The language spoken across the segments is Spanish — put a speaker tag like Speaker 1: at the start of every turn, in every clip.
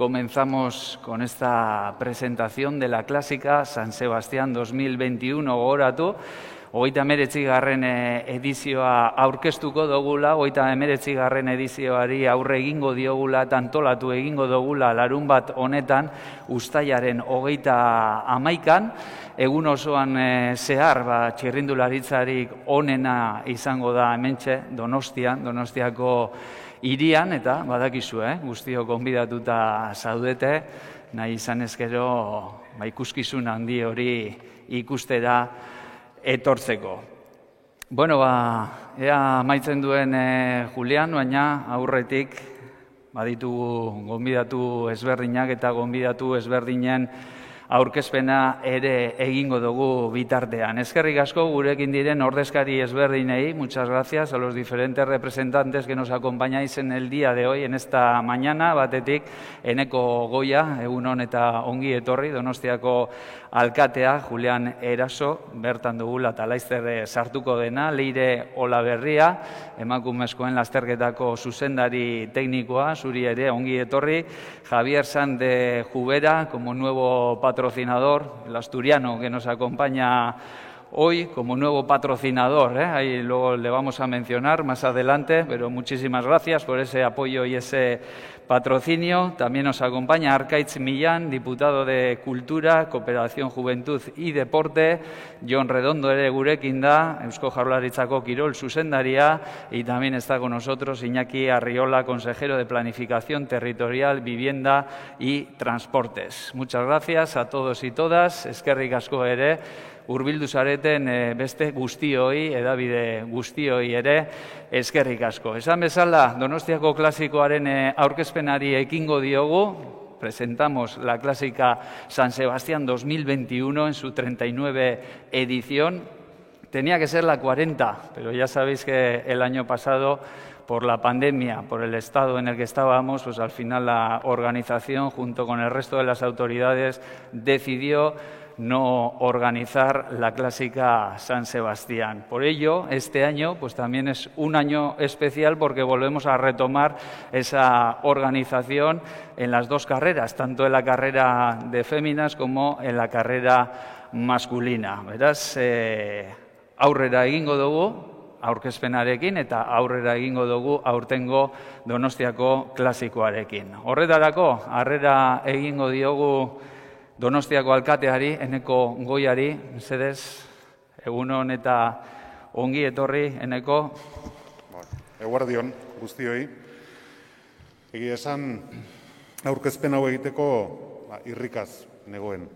Speaker 1: comenzamos con esta presentación de la clásica San Sebastián 2021 gogoratu. 39. edizioa aurkeztuko dugula, 39. edizioari aurre egingo diogula, antolatu egingo dugula larunbat honetan, uztailaren 31. Egun osoan zehar, txirrindularitzarik onena izango da hementxe, Donostiako hirian, eta badakizu, guztiok gonbidatuta zaudete, nahi izan ezkero ikuskizun handi hori ikustera etortzeko. Bueno, ea amaitzen duen Julian, baina aurretik baditugu gonbidatu ezberdinak eta gonbidatu ezberdinen aurkezpena ere egingo dugu bitartean. Eskerrik asko gurekin diren ordezkari ezberdinei, muchas gracias a los diferentes representantes que nos acompañáis en el día de hoy, en esta mañana, batetik Eneko Goia, egunon eta ongi etorri, Donostiako alkatea, Julian Eraso, bertan dugula eta laizter sartuko dena, Leire Olaberria, emakumezkoen lasterketako zuzendari teknikoa, zuri ere ongi etorri, Javier Sanz de Jubera, como nuevo patrocinador, el asturiano que nos acompaña hoy como nuevo patrocinador, ahí luego le vamos a mencionar más adelante, pero muchísimas gracias por ese apoyo y ese patrocinio. También nos acompaña Arkaitz Millán, diputado de Cultura, Cooperación, Juventud y Deporte, Jon Redondo ere gurekin da, Eusko Jaurlaritzako Kirol zuzendaria, y también está con nosotros Iñaki Arriola, consejero de Planificación Territorial, Vivienda y Transportes. Muchas gracias a todos y todas, eskerrik asko ere, hurbildu zareten beste guztioi, edabide guztioi ere, eskerrik asko. Esan bezala, Donostiako klasikoaren aurkezpenari ekingo diogu, presentamos la clásica San Sebastián 2021 en su 39 edición. Tenía que ser la 40, pero ya sabéis que el año pasado, por la pandemia, por el estado en el que estábamos, pues al final la organización, junto con el resto de las autoridades, decidió no organizar la clásica San Sebastián. Por ello, este año pues también es un año especial porque volvemos a retomar esa organización en las dos carreras, tanto en la carrera de féminas como en la carrera masculina. Beraz, aurrera egingo dugu, aurkezpenarekin eta aurrera egingo dugu aurtengo Donostiako klasikoarekin. Horretarako, harrera egingo diogu Donostiako alkateari, Eneko Goiari, mesedez, egunon eta ongi etorri, Eneko.
Speaker 2: Eguardion guztioi. Egia esan, aurkezpen hau egiteko irrikaz negoen.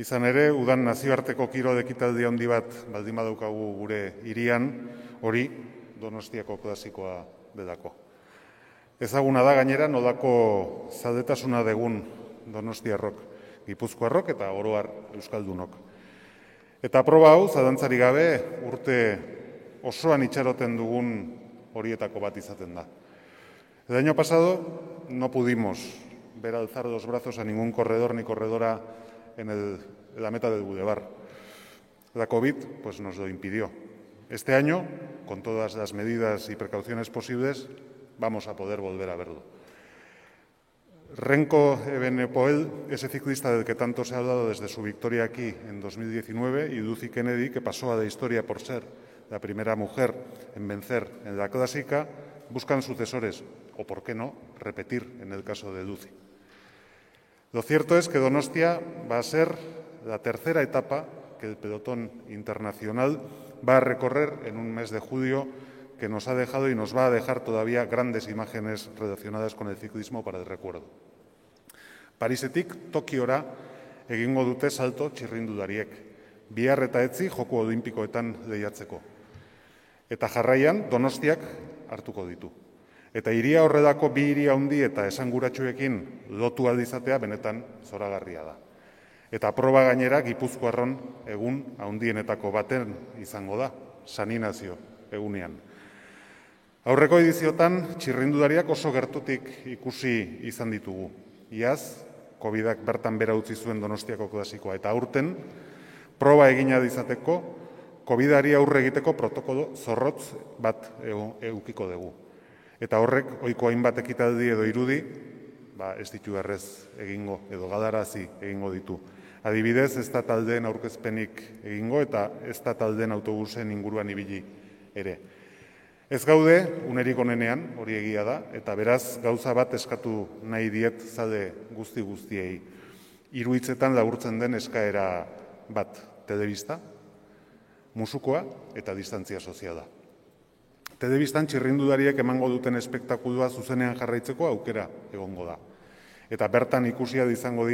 Speaker 2: Izan ere, udan nazioarteko kirol ekitaldi handi bat baldin badaukagu gure hirian, hori Donostiako klasikoa delako. Ezaguna da gainera nolako zaldetasuna degun Donostiarrok, Gipuzkoarrok eta oroar euskaldunok. Eta proba hau, zalantzarik gabe, urte osoan itxaroten dugun horietako bat izaten da. El año pasado no pudimos ver alzar los brazos a ningún corredor ni corredora en la meta del Boulevard. La COVID pues, nos lo impidió. Este año, con todas las medidas y precauciones posibles, vamos a poder volver a verlo. Renko Ebenepoel, ese ciclista del que tanto se ha hablado desde su victoria aquí en 2019, y Lucy Kennedy, que pasó a la historia por ser la primera mujer en vencer en la clásica, buscan sucesores, o por qué no, repetir en el caso de Lucy. Lo cierto es que Donostia va a ser la tercera etapa que el pelotón internacional va a recorrer en un mes de julio que nos ha dejado y nos va a dejar todavía grandes imágenes relacionadas con el ciclismo para el recuerdo. Parisetik Tokiora egingo dute salto txirrindulariek, bihar eta etzi Joko Olimpikoetan lehiatzeko. Eta jarraian Donostiak hartuko ditu. Eta hiria horrelako bi hiri handi eta esanguratsuekin lotu ahal izatea benetan zoragarria da. Eta proba gainera Gipuzkoarron egun handienetako baten izango da, San Inazio egunean. Aurreko ediziotan txirrindulariak oso gertutik ikusi izan ditugu. Iaz, COVID-ak bertan bera utzi zuen Donostiako klasikoa. Eta aurten, proba egina izateko, COVID-ari aurre egiteko protokolo zorrotz bat edukiko dugu. Eta horrek, ohiko hainbat ekitaldi edo irudi, ez ditu errez egingo edo galarazi egingo ditu. Adibidez, ez da taldeen aurkezpenik egingo eta ez da taldeen autobusen inguruan ibili ere. Ez gaude unerik onenean, hori egia da, eta beraz gauza bat eskatu nahi diet zale guztiei. 3 hitzetan laburtzen den eskaera bat, telebista, musukoa eta distantzia soziala. Telebistan txirrindulariek emango duten espektakulua zuzenean jarraitzeko aukera egongo da. Eta bertan ikusia izango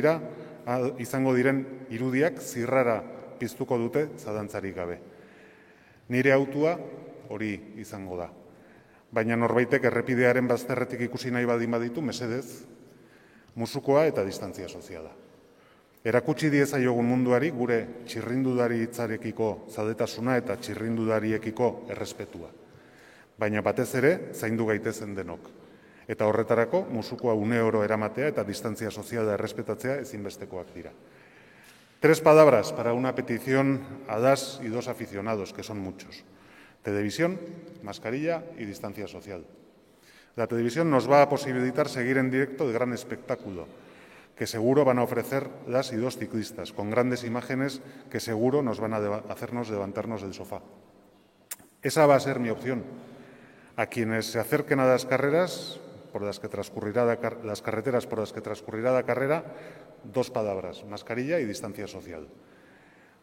Speaker 2: diren irudiak zirrara piztuko dute zalantzarik gabe. Nire autua hori izango da. Baina norbaitek errepidearen bazterretik ikusi nahi baldin baditu, mesedez, musukoa eta distantzia soziala. Erakutsi diezaiogun munduari gure txirrindulari hitzarekiko zaletasuna eta txirrindulariekiko errespetua. Baina batez ere, zaindu gaitezen denok. Eta horretarako, musukoa une oro eramatea eta distantzia soziala errespetatzea ezinbestekoak dira. 3 palabras para una petición a das y 2 aficionados, que son muchos. Televisión, mascarilla y distancia social. La televisión nos va a posibilitar seguir en directo el gran espectáculo que seguro van a ofrecer las y 2 ciclistas, con grandes imágenes que seguro nos van a hacernos levantarnos del sofá. Esa va a ser mi opción. A quienes se acerquen a las carreteras por las que transcurrirá la carrera, 2 palabras, mascarilla y distancia social.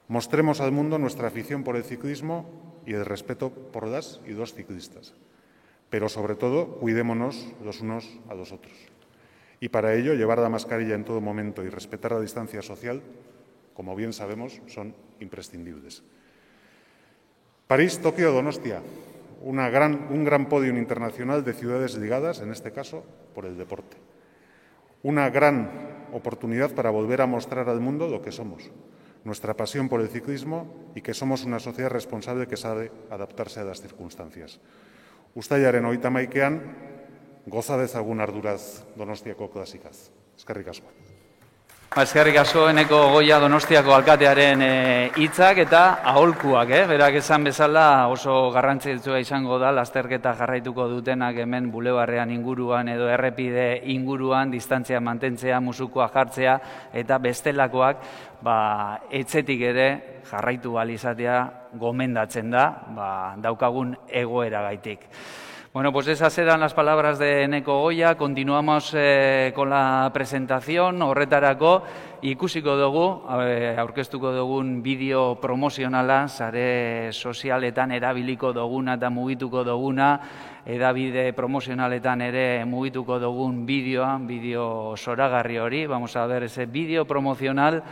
Speaker 2: Mostremos al mundo nuestra afición por el ciclismo y el respeto por las y 2 ciclistas. Pero sobre todo, cuidémonos los unos a los otros. Y para ello, llevar la mascarilla en todo momento y respetar la distancia social, como bien sabemos, son imprescindibles. París, Tokio, Donostia. Un gran podium internacional de ciudades ligadas, en este caso, por el deporte. Una gran oportunidad para volver a mostrar al mundo lo que somos, nuestra pasión por el ciclismo y que somos una sociedad responsable que sabe adaptarse a las circunstancias. Uztailaren 31ean, goza dezagun arduraz Donostiako klasikaz. Eskerrik asko.
Speaker 1: Eskerrik asko Eneko Goia Donostiako alkatearen hitzak eta aholkuak, berak esan bezala oso garrantzitsua izango da lasterketa jarraituko dutenak hemen bulebarrean inguruan edo errepide inguruan distantzia mantentzea, musukoa jartzea eta bestelakoak etxetik ere jarraitu ahal izatea gomendatzen da daukagun egoeragaitik. Bueno, pues esas eran las palabras de Eneko Goia. Continuamos con la presentación. Horretarako ikusiko dugu, aurkeztuko dugun bideo promozionala, sare sozialetan erabiliko duguna eta mugituko duguna, edabide promozionaletan ere mugituko dugun bideo zoragarri hori. Vamos a ver ese bideo promocional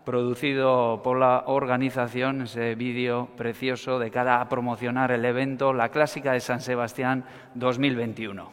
Speaker 1: producido por la organización, ese vídeo precioso de cara a promocionar el evento, la Clásica de San Sebastián 2021.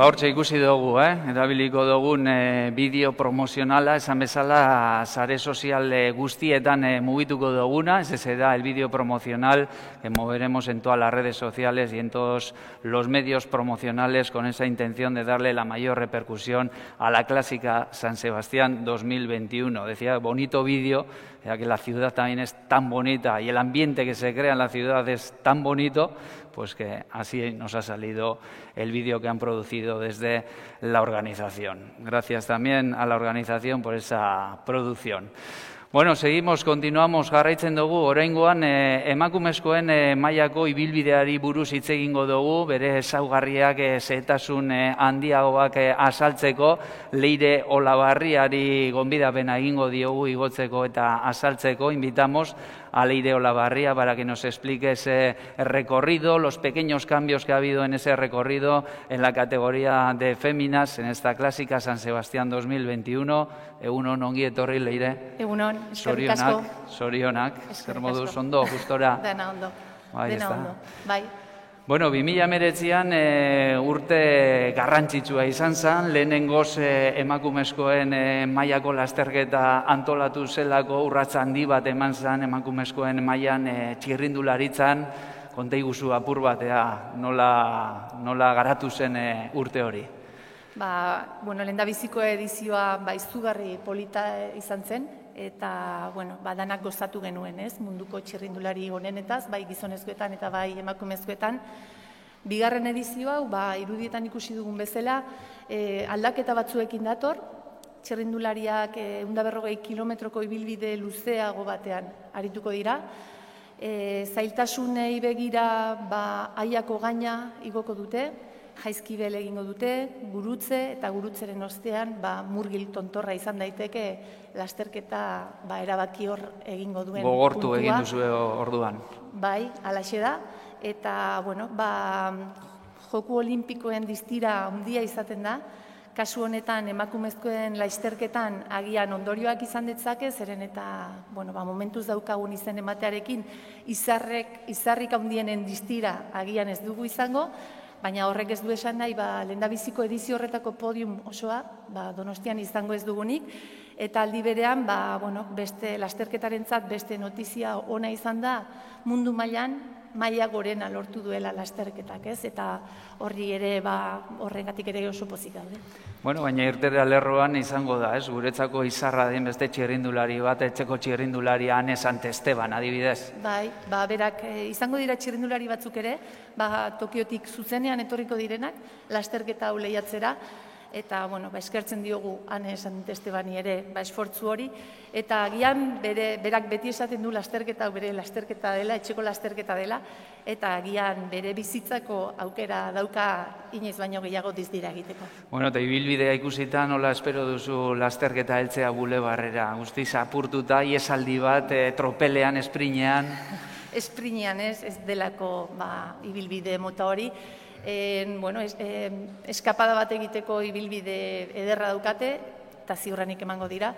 Speaker 1: Hortxe ikusi dugu, erabiliko dugun bideo promozionala, esan bezala sare sozial guztietan mugituko duguna. Ese será el vídeo promocional que moveremos en todas las redes sociales y en todos los medios promocionales con esa intención de darle la mayor repercusión a la Clásica San Sebastián 2021. Decía, bonito vídeo, ya que la ciudad también es tan bonita y el ambiente que se crea en la ciudad es tan bonito, pues que así nos ha salido el vídeo que han producido desde la organización. Gracias también a la organización por esa producción. Bueno, continuamos jarraitzen dugu, oraingoan emakumezkoen mailako ibilbideari buruz hitz egingo dugu, bere ezaugarriak xehetasun handiagoak azaltzeko, Leire Olabarriari gonbidapena egingo diogu igotzeko eta azaltzeko. Invitamos a Leire Olabarria para que nos explique ese recorrido, los pequeños cambios que ha habido en ese recorrido en la categoría de féminas, en esta clásica San Sebastián 2021. Egunon, ongi etorri, Leire.
Speaker 3: Egunon, eskerrik asko.
Speaker 1: Sorionak, zer moduz ondo, gustora.
Speaker 3: Dena ondo,
Speaker 1: dena
Speaker 3: ondo, bai.
Speaker 1: Bueno, 2019an urte garrantzitsua izan zen, lehenengoz emakumezkoen mailako lasterketa antolatu zelako urrats handi bat eman zen emakumezkoen mailan txirrindularitzan, konta iguzu apur batea nola garatu zen urte hori.
Speaker 3: Lehendabiziko edizioa izugarri polita izan zen, eta danak gozatu genuen, munduko txirrindulari honenetaz, bai gizonezkoetan eta bai emakumezkoetan. Bigarren edizioa, irudietan ikusi dugun bezala, aldaketa batzuekin dator, txirrindulariak 140 kilometroko ibilbide luzeago batean arituko dira. Zailtasunei begira aiako gaina igoko dute, jaizkibel egingo dute, gurutze eta gurutzeren ostean murgil tontorra izan daiteke lasterketa erabaki hor egingo duen puntua.
Speaker 1: Gogortu egin duzu orduan.
Speaker 3: Bai, halaxe da. Eta, Joku Olimpikoen distira handia izaten da. Kasu honetan emakumezkoen lasterketan agian ondorioak izan ditzake, zeren eta momentuz daukagun izen ematearekin izarrik handienen distira agian ez dugu izango, baina horrek ez du esan nahi, lehendabiziko edizio horretako podium osoa Donostian izango ez dugunik, eta aldi berean, beste lasterketarentzat beste notizia ona izan da, mundu mailan maila gorena lortu duela lasterketak, eta horri ere, horregatik ere oso pozik daude.
Speaker 1: Baina irteera lerroan izango da, guretzako izarra den beste txirrindulari bat, etxeko txirrindulari Ane Santesteban, adibidez.
Speaker 3: Bai, berak izango dira txirrindulari batzuk ere, Tokiotik zuzenean etorriko direnak, lasterketa hau lehiatzera, eta eskertzen diogu Ane Santestebani ere esfortzu hori, eta agian berak beti esaten du lasterketa bere lasterketa dela, etxeko lasterketa dela, eta agian bere bizitzako aukera dauka inoiz baino gehiago dizdira egiteko.
Speaker 1: Eta ibilbidea ikusita nola espero duzu lasterketa heltzea bulebarrera, guztiz apurtuta, iesaldi bat, tropelean, esprinean?
Speaker 3: Esprinean ez delako ibilbide mota hori, eskapada bat egiteko ibilbide ederra daukate, eta ziurrenik emango dira,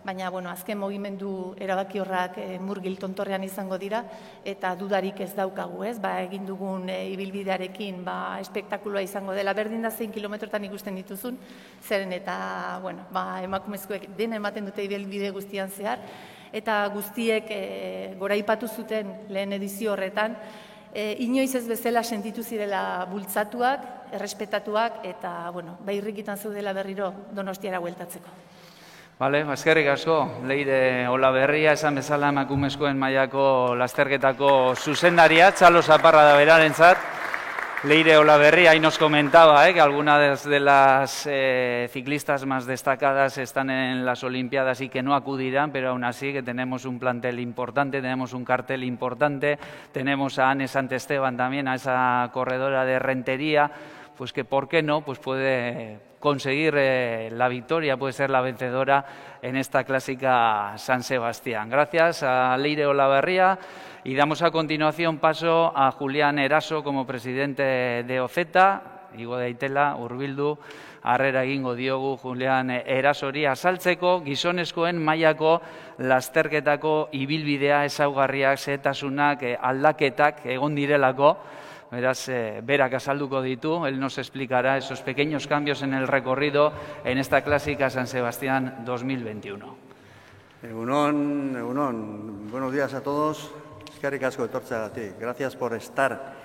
Speaker 3: baina azken mugimendu erabakiorrak murgil tontorrean izango dira, eta dudarik ez daukagu, egin dugun ibilbidearekin espektakuloa izango dela, berdin da zein kilometrotan ikusten dituzun, zeren eta emakumezkoek dena ematen dute ibilbide guztian zehar, eta guztiek goraipatu zuten lehen edizio horretan, inoiz ez bezala sentitu zirela bultzatuak, errespetatuak, eta irrikitan zeudela berriro Donostiara bueltatzeko.
Speaker 1: Eskerrik asko, Leire Olabarria, esan bezala emakumezkoen mailako lasterketako zuzendaria, Txalo Zaparrada berarentzat. Leire Olabarria ahí nos comentaba que algunas de las ciclistas más destacadas están en las Olimpiadas y que no acudirán, pero aún así que tenemos un plantel importante, tenemos un cartel importante, tenemos a Ane Santesteban también, a esa corredora de Rentería, pues que por qué no, pues puede conseguir la victoria, puede ser la vencedora en esta clásica San Sebastián. Gracias a Leire Olabarria. Y damos a continuación paso a Julián Eraso como presidente de OZETA, igo daitela, hurbildu, harrera egingo diogu Julián Erasori azaltzeko, gizonezkoen mailako lasterketako ibilbidea ezaugarriak, xehetasunak, aldaketak egon direlako, beraz, berak azalduko ditu, él nos explicará esos pequeños cambios en el recorrido en esta clásica San Sebastián 2021.
Speaker 4: Egunon, buenos días a todos. Eskerrik asko etortzeagatik. Gracias por estar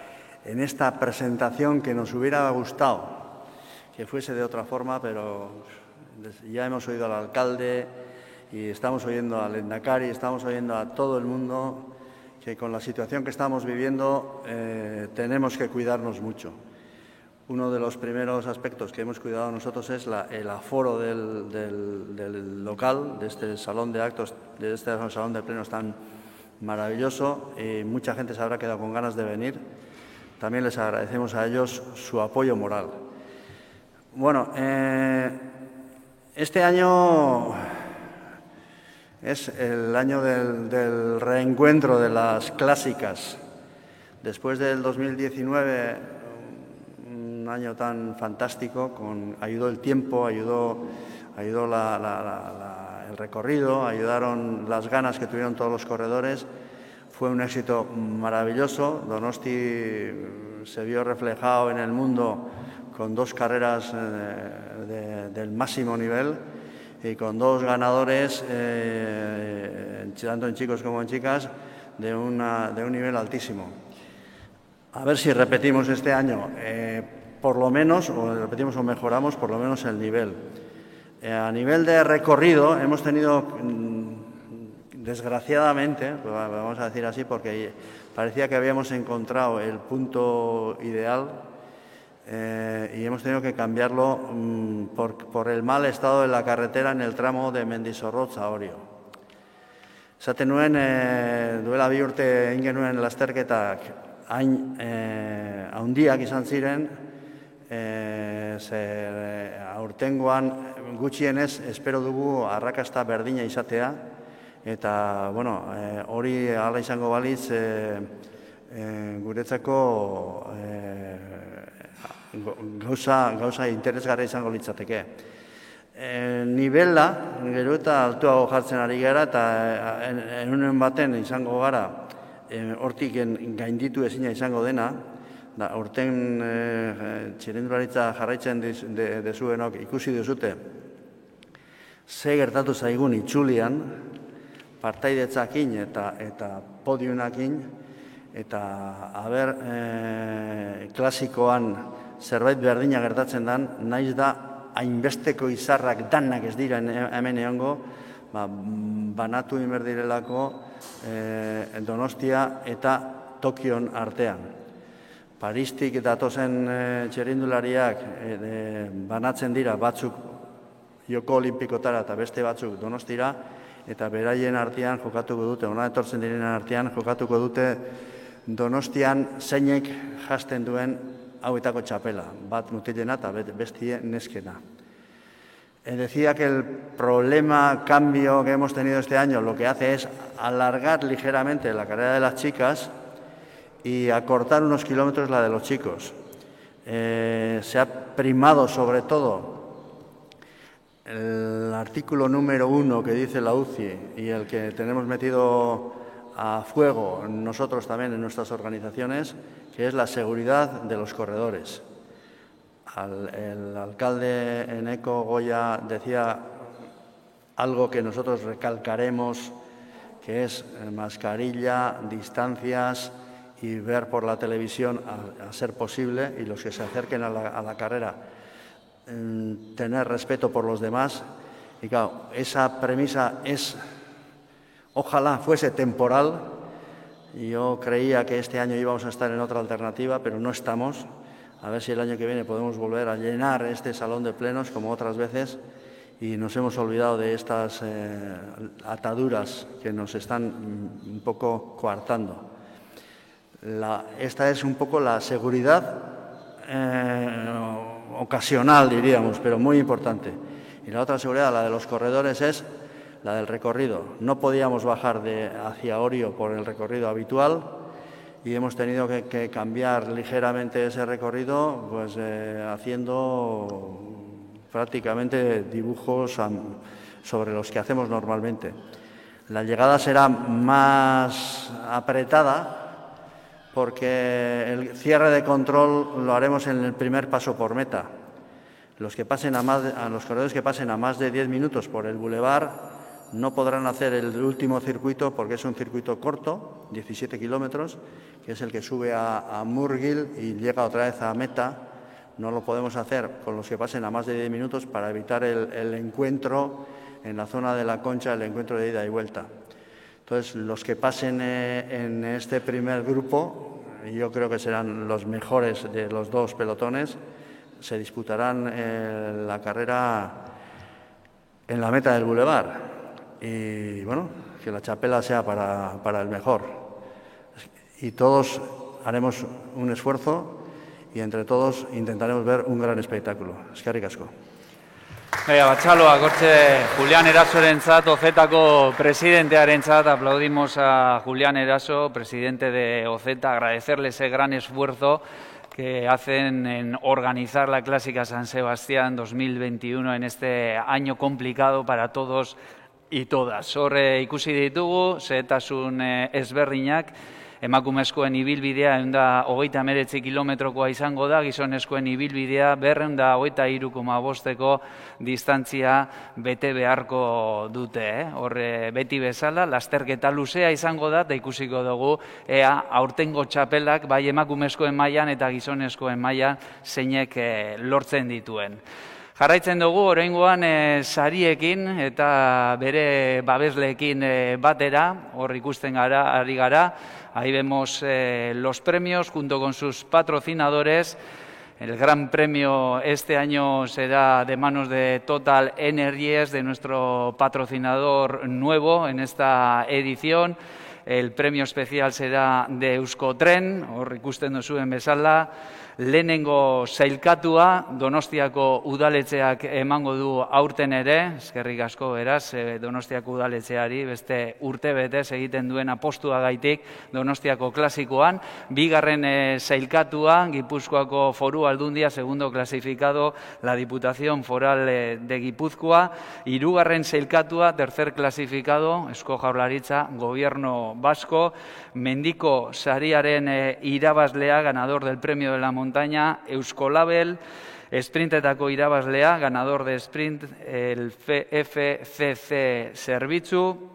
Speaker 4: en esta presentación que nos hubiera gustado que fuese de otra forma, pero ya hemos oído al alcalde y estamos oyendo al Lehendakari, estamos oyendo a todo el mundo que con la situación que estamos viviendo tenemos que cuidarnos mucho. Uno de los primeros aspectos que hemos cuidado nosotros es el aforo del local, de este salón de actos, de este salón de plenos tan maravilloso, y mucha gente se habrá quedado con ganas de venir. También les agradecemos a ellos su apoyo moral. Bueno, este año es el año del reencuentro de las clásicas. Después del 2019, un año tan fantástico, ayudó el tiempo, ayudó el recorrido, ayudaron las ganas que tuvieron todos los corredores. Fue un éxito maravilloso. Donosti se vio reflejado en el mundo con 2 carreras del máximo nivel y con 2 ganadores, tanto en chicos como en chicas, de un nivel altísimo. A ver si repetimos este año, por lo menos, o repetimos o mejoramos por lo menos el nivel. A nivel de recorrido hemos tenido, desgraciadamente, vamos a decir así, porque parecía que habíamos encontrado el punto ideal, y hemos tenido que cambiarlo por el mal estado de la carretera en el tramo de Mendizorrotz a Orio. Esaten nuen, duela 2 urte egin genuen lasterketak handiak izan ziren, aurtengoan gutxienez espero dugu arrakasta berdina izatea, eta hori hala izango balitz guretzako gauza interesgarria izango litzateke. Nivela, gero eta altuago jartzen ari gara, eta enunen baten izango gara, hortik gainditu ezina izango dena, urten txirrindularitza jarraitzen dezuenok ikusi duzute, ze gertatu zaigun itzulian, partaidetzakin eta podiunakin, eta haber klasikoan zerbait berdina gertatzen den, naiz da hainbesteko izarrak danak ez dira hemen egongo, banatu inberdirelako Donostia eta Tokion artean. Paristik datozen txirrindulariak banatzen dira, batzuk Joko Olimpikotara eta beste batzuk Donostira, eta beraien artean jokatuko dute, hona etortzen direnen artean jokatuko dute Donostian zeinek jasten duen hauetako txapela, bat mutilena eta bestie neskena. Decía que el cambio que hemos tenido este año lo que hace es alargar ligeramente la carrera de las chicas y acortar unos kilómetros la de los chicos. Se ha primado sobre todo el artículo número 1 que dice la UCI y el que tenemos metido a fuego nosotros también en nuestras organizaciones, que es la seguridad de los corredores. El alcalde Eneko Goya decía algo que nosotros recalcaremos, que es mascarilla, distancias y ver por la televisión a ser posible, y los que se acerquen a la carrera tener respeto por los demás. Y claro, esa premisa ojalá fuese temporal. Yo creía que este año íbamos a estar en otra alternativa, pero no estamos. A ver si el año que viene podemos volver a llenar este salón de plenos como otras veces, y nos hemos olvidado de estas ataduras que nos están un poco coartando. Esta es un poco la seguridad ocasional, diríamos, pero muy importante. Y la otra seguridad, la de los corredores, es la del recorrido. No podíamos bajar hacia Orio por el recorrido habitual y hemos tenido que cambiar ligeramente ese recorrido, pues haciendo prácticamente dibujos sobre los que hacemos normalmente. La llegada será más apretada porque el cierre de control lo haremos en el primer paso por meta. Los corredores que pasen a más de 10 minutos por el bulevar no podrán hacer el último circuito porque es un circuito corto, 17 kilómetros, que es el que sube a Murgil y llega otra vez a meta. No lo podemos hacer con los que pasen a más de 10 minutos para evitar el encuentro en la zona de la Concha, el encuentro de ida y vuelta. Entonces, los que pasen en este primer grupo, yo creo que serán los mejores de los dos pelotones, se disputarán la carrera en la meta del Boulevard. Y bueno, que la chapela sea para el mejor. Y todos haremos un esfuerzo y entre todos intentaremos ver un gran espectáculo. Eskerrik asko.
Speaker 1: Batxaloa, gortxe Julián Erasorentzat, OZetako presidentearentzat, aplaudimos a Julián Eraso, presidente de OZeta, agradecerle ese gran esfuerzo que hacen en organizar la Clásica San Sebastián 2021 en este año complicado para todos y todas. Hor ikusi ditugu, zehetasun ezberdinak, emakumezkoen ibilbidea 139 kilometrokoa izango da, gizonezkoen ibilbidea 223,5 distantzia bete beharko dute. Hor beti bezala, lasterketa luzea izango da, eta ikusiko dugu ea aurtengo txapelak bai emakumezkoen mailan eta gizonezkoen mailan zeinek lortzen dituen. Jarraitzen dugu, oraingoan sariekin eta bere babesleekin batera, hor ikusten ari gara, ahí vemos los premios junto con sus patrocinadores. El gran premio este año será de manos de Total Energies, de nuestro patrocinador nuevo en esta edición. El premio especial será de Euskotren, hor ikusten duzuen bezala. Lehenengo sailkatua Donostiako udaletxeak emango du aurten ere, eskerrik asko beraz, Donostiako udaletxeari beste urtebetez egiten duen apostuagaitik Donostiako klasikoan. Bigarren sailkatua Gipuzkoako Foru Aldundia, segundo clasificado la Diputación Foral de Gipuzkoa. Hirugarren sailkatua, tercer clasificado, Eusko Jaurlaritza, Gobierno Vasco. Mendiko sariaren irabazlea, ganador del premio de la montaña, Euskolabel. Sprintetako irabazlea, ganador de sprint, el FCC Zerbitzu.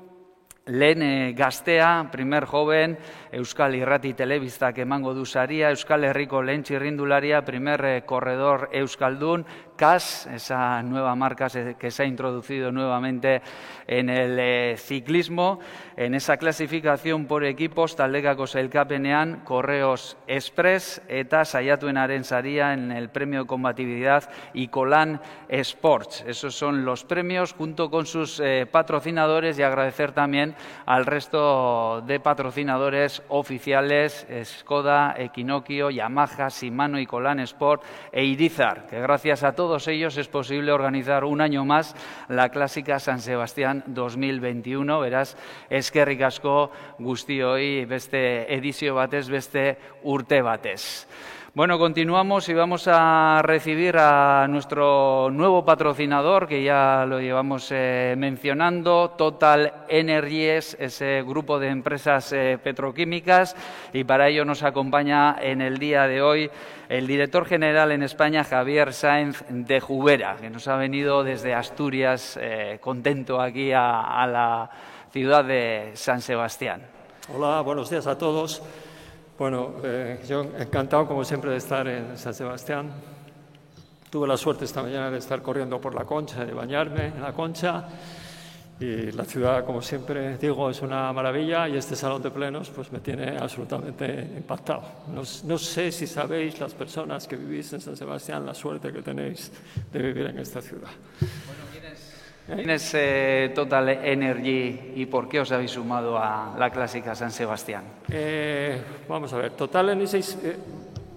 Speaker 1: Lehen gaztea, primer joven, Euskal Irrati Telebistak emango du saria, Euskal Herriko lehen txirrindularia, primer corredor euskaldun, CAS, esa nueva marca que se ha introducido nuevamente en el ciclismo. En esa clasificación por equipos, taldekako sailkapenean, Correos Express eta saiatuenaren saria en el premio de combatividad Icolan Sports. Esos son los premios junto con sus patrocinadores y agradecer también al resto de patrocinadores oficiales, Skoda, Equinoccio, Yamaha, Shimano, Icolan Sport e Irizar, que gracias a todos ellos es posible organizar un año más la Clásica San Sebastián 2021. Beraz, eskerrik asko guztioi beste edizio batez, beste urte batez. Bueno, continuamos y vamos a recibir a nuestro nuevo patrocinador, que ya lo llevamos mencionando, Total Energies, ese grupo de empresas petroquímicas, y para ello nos acompaña en el día de hoy el director general en España, Javier Sáenz de Jubera, que nos ha venido desde Asturias, contento aquí a la ciudad de San Sebastián.
Speaker 5: Hola, buenos días a todos. Bueno, yo encantado como siempre de estar en San Sebastián. Tuve la suerte esta mañana de estar corriendo por la Concha, de bañarme en la Concha, y la ciudad, como siempre digo, es una maravilla, y este salón de plenos pues me tiene absolutamente impactado. No sé si sabéis, las personas que vivís en San Sebastián, la suerte que tenéis de vivir en esta ciudad.
Speaker 1: ¿Quién es Total Energy y por qué os habéis sumado a la Clásica San Sebastián?
Speaker 5: Vamos a ver, Total Energy,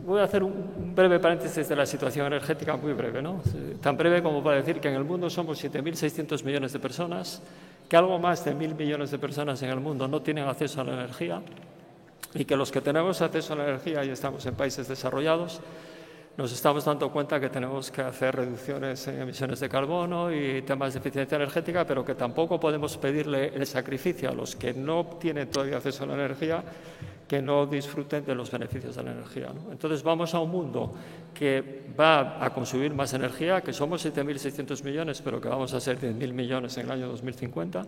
Speaker 5: voy a hacer un breve paréntesis de la situación energética, muy breve, ¿no? Tan breve como para decir que en el mundo somos 7.600 millones de personas, que algo más de 1.000 millones de personas en el mundo no tienen acceso a la energía, y que los que tenemos acceso a la energía y estamos en países desarrollados, nos estamos dando cuenta que tenemos que hacer reducciones en emisiones de carbono y temas de eficiencia energética, pero que tampoco podemos pedirle el sacrificio a los que no tienen todavía acceso a la energía, que no disfruten de los beneficios de la energía, ¿no? Entonces vamos a un mundo que va a consumir más energía, que somos 7.600 millones, pero que vamos a ser 10.000 millones en el año 2050,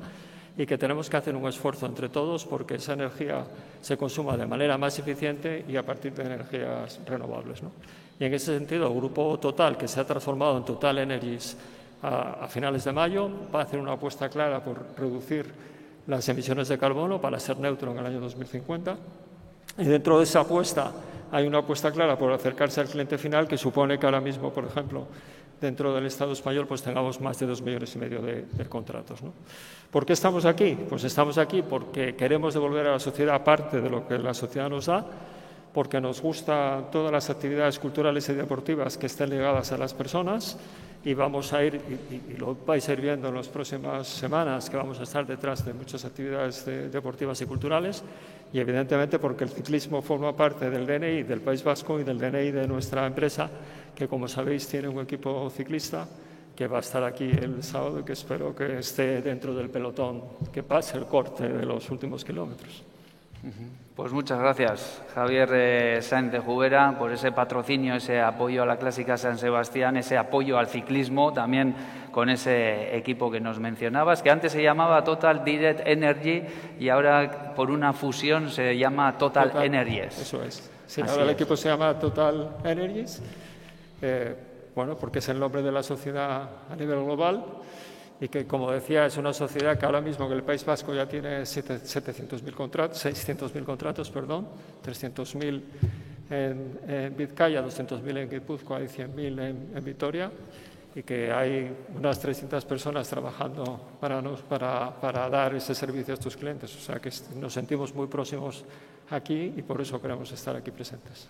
Speaker 5: y que tenemos que hacer un esfuerzo entre todos porque esa energía se consuma de manera más eficiente y a partir de energías renovables, ¿no? Y en ese sentido, el Grupo Total, que se ha transformado en Total Energies a finales de mayo, va a hacer una apuesta clara por reducir las emisiones de carbono para ser neutro en el año 2050. Y dentro de esa apuesta hay una apuesta clara por acercarse al cliente final, que supone que ahora mismo, por ejemplo, dentro del Estado español, pues tengamos más de 2,5 millones de contratos, ¿no? ¿Por qué estamos aquí? Pues estamos aquí porque queremos devolver a la sociedad parte de lo que la sociedad nos da, porque nos gustan todas las actividades culturales y deportivas que estén ligadas a las personas, y vamos a ir, y lo vais a ir viendo en las próximas semanas, que vamos a estar detrás de muchas actividades deportivas y culturales, y evidentemente porque el ciclismo forma parte del DNI del País Vasco y del DNI de nuestra empresa, que como sabéis tiene un equipo ciclista que va a estar aquí el sábado y que espero que esté dentro del pelotón, que pase el corte de los últimos kilómetros.
Speaker 1: Pues muchas gracias, Javier Sáenz de Jubera, por ese patrocinio, ese apoyo a la Clásica San Sebastián, ese apoyo al ciclismo, también con ese equipo que nos mencionabas, que antes se llamaba Total Direct Energy y ahora por una fusión se llama Total Energies.
Speaker 5: Eso es. Sí, ahora el equipo se llama Total Energies, bueno, porque es el nombre de la sociedad a nivel global, y que, como decía, es una sociedad que ahora mismo en el País Vasco ya tiene 600.000 contratos, 300.000 en Vizcaya, 200.000 en Guipúzcoa y 100.000 en Vitoria, y que hay unas 300 personas trabajando para dar ese servicio a estos clientes. O sea que nos sentimos muy próximos aquí y por eso queremos estar aquí presentes.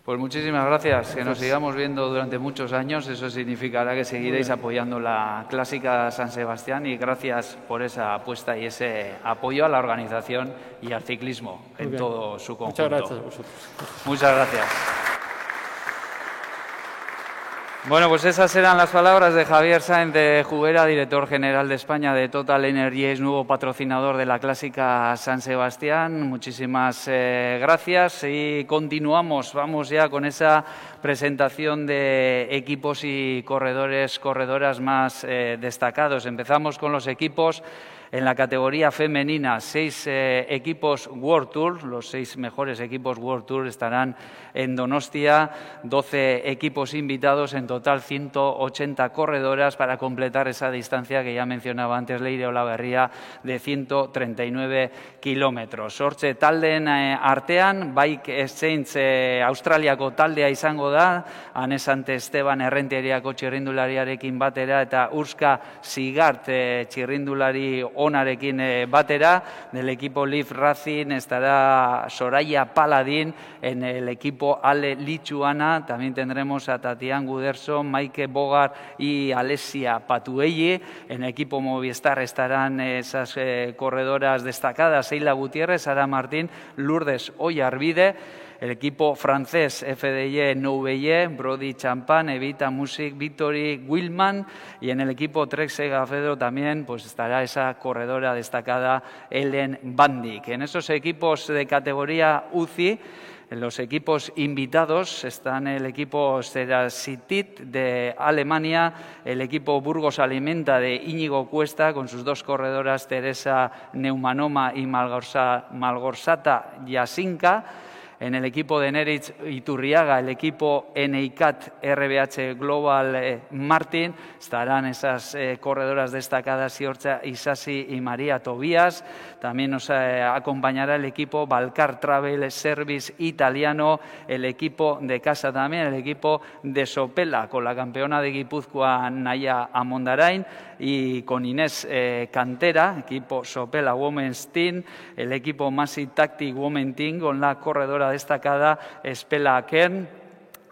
Speaker 1: Pues muchísimas gracias, que nos sigamos viendo durante muchos años, eso significará que seguiréis apoyando la Clásica San Sebastián, y gracias por esa apuesta y ese apoyo a la organización y al ciclismo en todo su conjunto.
Speaker 5: Muchas gracias a vosotros.
Speaker 1: Muchas gracias. Bueno, pues esas eran las palabras de Javier Sáenz de Jubera, director general de España de Total Energies, nuevo patrocinador de la Clásica San Sebastián. Muchísimas gracias y continuamos. Vamos ya con esa presentación de equipos y corredoras más destacados. Empezamos con los equipos. En la categoría femenina, 6 equipos World Tour, los 6 mejores equipos World Tour estarán en Donostia, 12 equipos invitados, en total 180 corredoras para completar esa distancia que ya mencionaba antes Leire Olaberria de 139 kilómetros. Hortxe taldeen artean, Bike Exchange Australiako taldea izango da, Anes Ante Esteban errenteriako txirrindulariarekin batera eta Urska Sigart txirrindulari onarekin batera. Del equipo Leaf Racing estará Soraya Paladín, en el equipo Ale Lichuana también tendremos a Tatiana Guderson, Maike Bogart y Alessia Patuelli. En el equipo Movistar estarán esas corredoras destacadas, Seila Gutiérrez, Sara Martín, Lourdes Oyarbide. El equipo francés FDJ Nouvelle, Brody Champagne, Evita Music, Victory Willman, y en el equipo Trek Segafredo también pues estará esa corredora destacada Ellen Bandic. En esos equipos de categoría UCI, en los equipos invitados están el equipo Serasitit de Alemania, el equipo Burgos Alimenta de Íñigo Cuesta con sus 2 corredoras Teresa Neumanoma y Malgorzata Jasinka. En el equipo de Neritz Iturriaga, el equipo NICAT RBH Global Martin, estarán esas corredoras destacadas Siorcha Isasi y María Tobías. También nos acompañará el equipo Balcar Travel Service italiano, el equipo de casa también, el equipo de Sopela, con la campeona de Guipúzcoa Naya Amondarain, y con Inés Cantera, equipo Sopela Women's Team, el equipo Masi Tactic Women Team con la corredora destacada Spela Kern,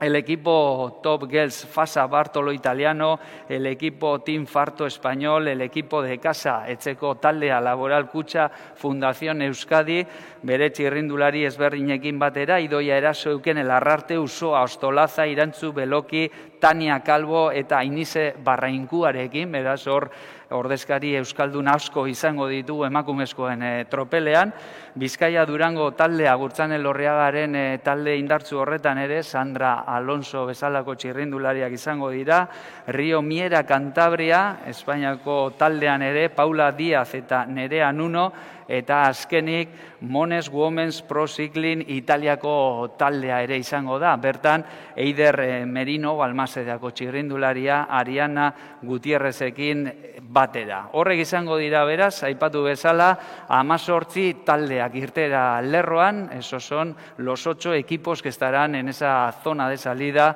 Speaker 1: el equipo Top Girls Fasa Bartolo italiano, el equipo Team Farto español, el equipo de casa Etxeko Taldea Laboral Kutxa Fundación Euskadi, bere txirrindulari ezberdinekin batera, Idoia Eraso, Euken Elarrarte, Usoa Ostolaza, Irantzu Beloki, Tania Calvo eta Inise Barrainkuarekin, beraz hor ordezkari euskaldun asko izango ditugu emakumezkoen tropelean. Bizkaia Durango taldea Gurtzane Lorriagaren talde indartzu horretan ere Sandra Alonso bezalako txirrindulariak izango dira. Rio Miera Cantabria, Espainiako taldean ere Paula Díaz eta Nerea Nuno, eta azkenik Mones Women's Pro Cycling Italiako taldea ere izango da. Bertan Eider Merino, Balmas Almasedako txirrindularia Ariana Gutierrezekin batera. Horrek izango dira beraz, aipatu bezala, 18 taldeak irtera lerroan, esos son los 8 equipos que estarán en esa zona de salida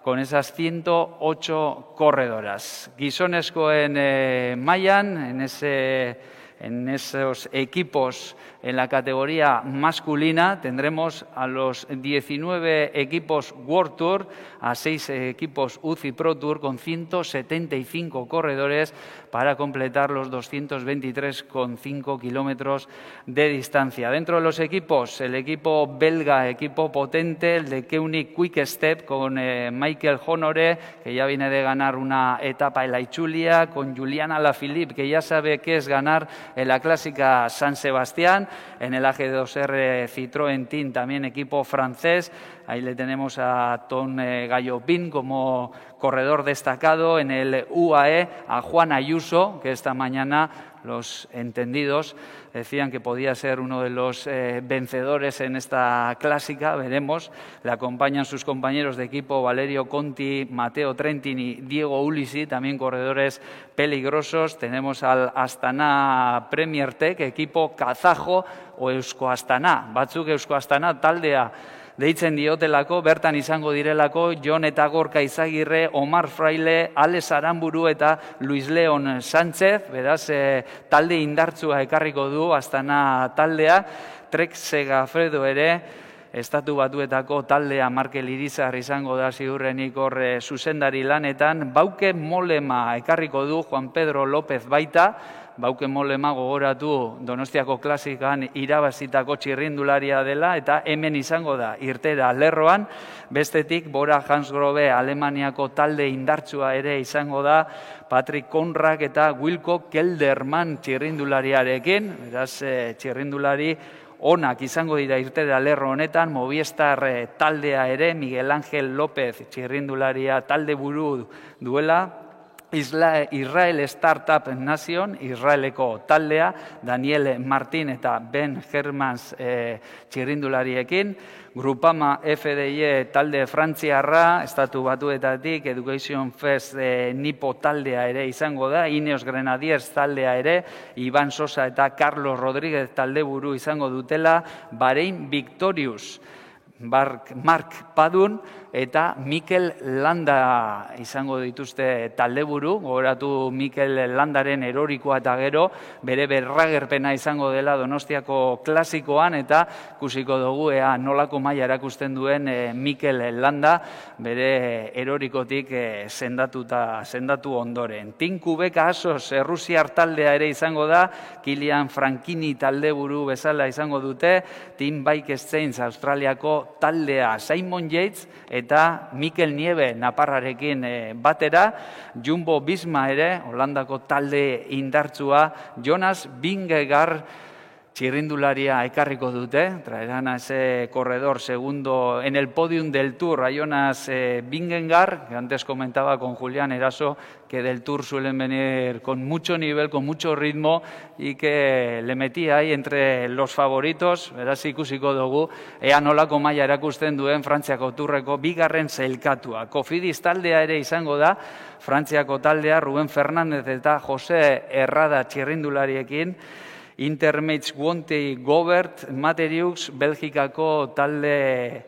Speaker 1: con esas 108 corredoras. Gizonezkoen mailan, en esos equipos en la categoría masculina tendremos a los 19 equipos World Tour, a 6 equipos UCI Pro Tour con 175 corredores para completar los 223,5 kilómetros de distancia. Dentro de los equipos, el equipo belga, equipo potente, el de Keunig Quick Step con Michael Honore, que ya viene de ganar una etapa en la Itzulia, con Juliana Lafilippe, que ya sabe qué es ganar en la clásica San Sebastián, en el AG2R Citroën Team, también equipo francés. Ahí le tenemos a Tom Gallopin como corredor destacado. En el UAE a Juan Ayuso, que esta mañana los entendidos decían que podía ser uno de los vencedores en esta clásica, veremos. Le acompañan sus compañeros de equipo Valerio Conti, Matteo Trentin y Diego Ulisi, también corredores peligrosos. Tenemos al Astana Premier Tech, equipo kazajo o Eusko Astana. Batzuk Eusko Astana taldea deitzen diotelako, bertan izango direlako Jon eta Gorka Izagirre, Omar Fraile, Alex Aramburu eta Luis Leon Sánchez, beraz talde indartsua ekarriko du Astana taldea. Trek Segafredo ere, Estatu Batuetako taldea Markel Irizar izango da ziurrenik hor zuzendari lanetan. Bauke Molema ekarriko du Juan Pedro López baita. Bauke Molema gogoratu Donostiako klasikan irabazitako txirrindularia dela eta hemen izango da irtera lerroan. Bestetik Bora Hansgrohe Alemaniako talde indartsua ere izango da Patrick Konrak eta Wilco Kelderman txirrindulariarekin. Beraz, txirrindulari onak izango dira irtera lerro honetan. Movistar taldea ere, Miguel Ángel López txirrindularia talde buru duela. Israel Startup Nation, Israeleko taldea, Daniel Martin eta Ben Hermans txirrindulariekin. Grupama FDI talde frantziarra, Estatu Batuetatik, Education First Nipo taldea ere izango da, Ineos Grenadiers taldea ere, Iban Sosa eta Carlos Rodríguez talde buru izango dutela, Bahrein Victorious, Mark Padun eta Mikel Landa izango dituzte taldeburu. Gogoratu Mikel Landaren erorikoa eta gero bere berragerpena izango dela Donostiako klasikoan eta ikusiko dugu ea nolako maila erakusten duen Mikel Landa bere erorikotik sendatu ondoren. Tinku Beka Asos Errusiar taldea ere izango da, Kilian Frankini taldeburu bezala izango dute, Team Bike Exchange Australiako taldea Simon Yates eta Mikel Nieve Naparrarekin batera, Jumbo Visma ere, Holandako talde indartsua, Jonas Vingegaard txirrindularia ekarriko dute, traerán a ese corredor segundo en el podium del Tour, a Jonas Vingegaard, que antes comentaba con Julián Eraso, que del Tour suelen venir con mucho nivel, con mucho ritmo, y que le metía ahí entre los favoritos, beraz ikusiko dugu, ea nolako maila erakusten duen Frantziako Tourreko bigarren sailkatua. Cofidis taldea ere izango da, Frantziako taldea, Ruben Fernández eta Jose Herrada txirrindulariekin, Intermates Guonti Gobert, Materiux, Belgikako talde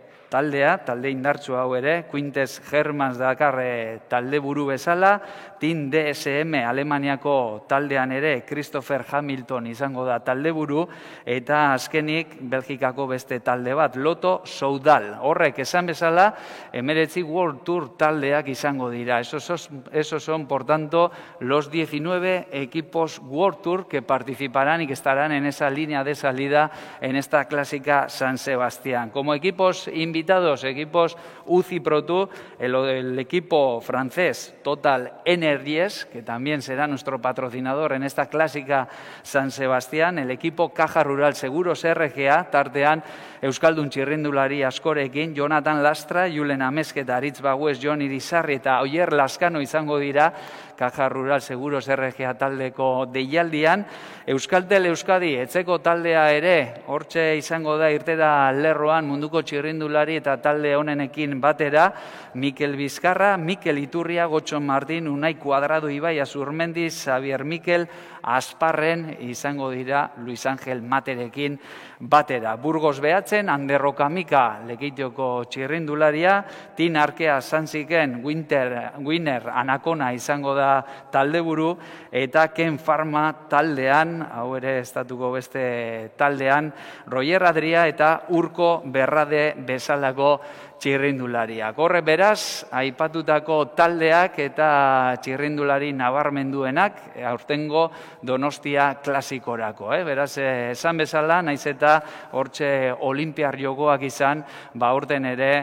Speaker 1: indartsu hau ere, Quintes Hermans dakar talde buru bezala, Team DSM Alemaniako taldean ere, Christopher Hamilton izango da talde buru, eta azkenik Belgikako beste talde bat, Lotto Soudal. Horrek esan bezala, 19 World Tour taldeak izango dira. Esos son, por tanto, los 19 equipos World Tour que participarán y que estarán en esa línea de salida en esta clásica San Sebastián. Como equipos invitados, equipos UCI Pro Tour, el equipo francés Total Energies, que también será nuestro patrocinador en esta clásica San Sebastián, el equipo Caja Rural Seguros RGA, tartean Euskaldun txirrindulari askorekin, Jonathan Lastra, Julen Amezketa, Aritz Bagues, Jon Irizarri eta Oier Laskano izango dira, Caja Rural Seguros RGA taldeko deialdian. Euskaltel Euskadi etzeko taldea ere, hortxe izango da irtera lerroan munduko txirrindulari eta talde honenekin batera, Mikel Bizkarra, Mikel Iturria, Gotxon Martin, Unai Kuadrado, Ibai Azurmendi, Xavier Mikel, Asparren izango dira Luis Ángel Materekin batera. Burgos behatzen, Ander Okamika Lekeitioko txirrindularia, Tin Arkea Sanziken, Winner Anakona izango da taldeburu, eta Ken Farma taldean, hau ere estatuko beste taldean, Roger Adria eta Urko Berrade bezalako txirrindulariak. Horre beraz, aipatutako taldeak eta txirrindulari nabarmenduenak aurtengo Donostia klasikorako. Beraz, esan bezala, naiz eta hortxe olimpiar jokoak izan, aurten ere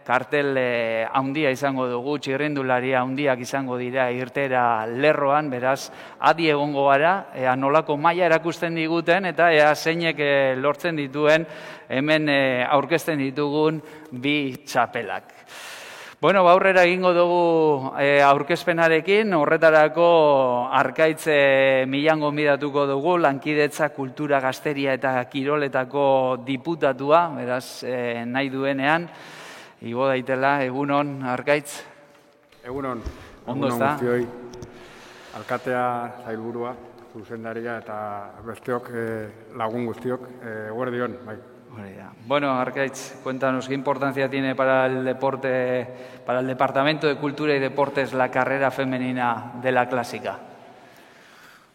Speaker 1: kartel handia izango dugu, txirrindulari handiak izango dira irtera lerroan, beraz, adi egongo gara, nolako maila erakusten diguten, eta zeinek lortzen dituen hemen aurkezten ditugun bi txapelak. Bueno, aurrera egingo dugu aurkezpenarekin, horretarako Arkaitz Milan gonbidatuko dugu, Lankidetza, Kultura, Gazteria eta Kiroletako diputatua, beraz, nahi duenean. Igo daitela, egunon, Arkaitz?
Speaker 6: Egunon.
Speaker 1: Ondo ezta?
Speaker 6: Guztioi, alkatea, zailburua, zuzendaria eta besteok lagun guztiok, eguerdion, bai.
Speaker 1: Bueno, Arkaitz, cuéntanos qué importancia tiene para el deporte, para el Departamento de Cultura y Deportes, la carrera femenina de la clásica.